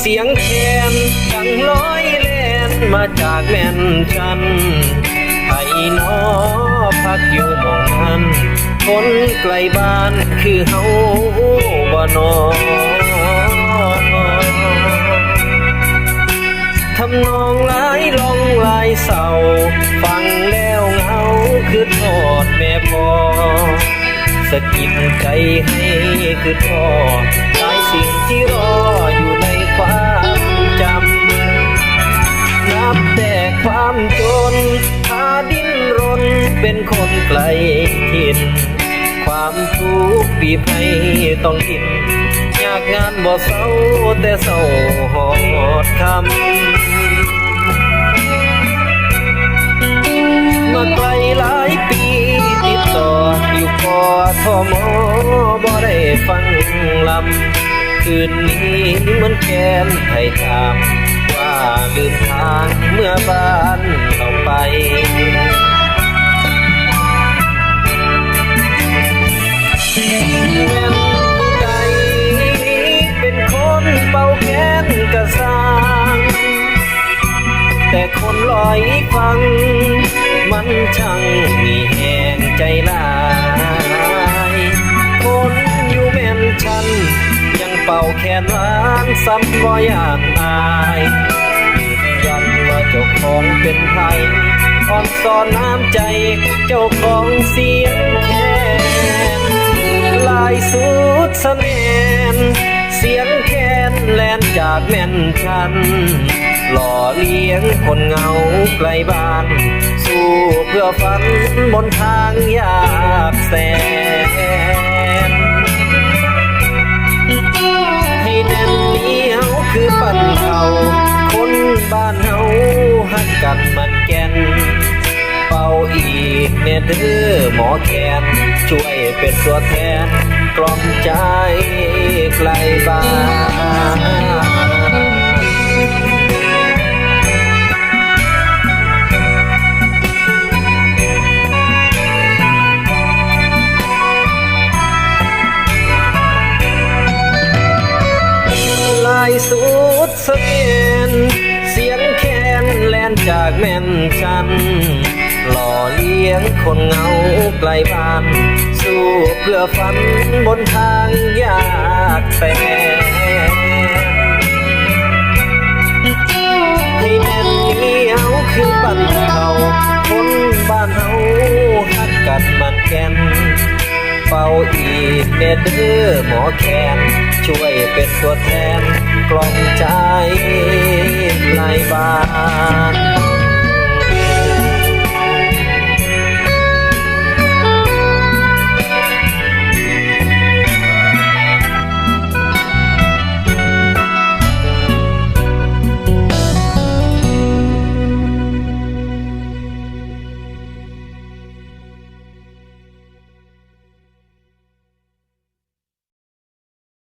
เสียงแคนดังลอยแล่นมาจากแม่นจันไผ่นอพักอยู่หม่องนั้นคนไกลบ้านคือเฮาบ่นอทำนองหลายลองหลายเศร้าฟังแล้วเหงาคือทอดแม่พ่อสะกิดใจให้คือทอดหลายสิ่งที่รออยู่ในความจำนับแต่ความจนพาดิ้นรนเป็นคนไกลถิ่นความทุกข์บีบให้ต้องกินอยากงานบ่เศร้าแต่เศร้าหอดคำมาไกลหลายปีติดต่ออยู่กทมบ่ได้ฟังลำคืนนี้เหมือนแค้นไถ่ถามว่าลืมทางเมื่อบ้านเราไปแม่นผู้ใดเป็นคนเป่าแค้นกระสางแต่คนลอยฟังมันช่างมีแห่งใจลายคนอยู่แม่นฉันยังเป่าแค้นหวานซ้ำบ่อยากอายยืนยันว่าเจ้าของเป็นไผอ่อนซ่อนน้ำใจเจ้าของเสียงแค้นลายสุดสะแนนเสียงแค้นแล่นจากแม่นฉันหล่อเลี้ยงคนเหงาไกลบ้านสู้เพื่อฝันบนทางยากแสนให้แน่นเหนียวคือปั่นเขาคนบ้านเฮาฮักกันมันแก่นเป่าอีกเนเด้อหมอแคนช่วยเป็นตัวแทนกล่อมใจไกลบ้านลายสุดสะเทียนเสียงแคนแล่นจากแม่นฉันหล่อเลี้ยงคนเหงาไกลบ้านสู้เพื่อฝันบนทางยากแสนให้แน่นเหนียวคือปั่นเขาคนบ้านเฮาฮักกันมันแก่นเป่าอีกเนเด้อหมอแคนช่วยเป็นตัวแทนกล่อมใจไกลบ้าน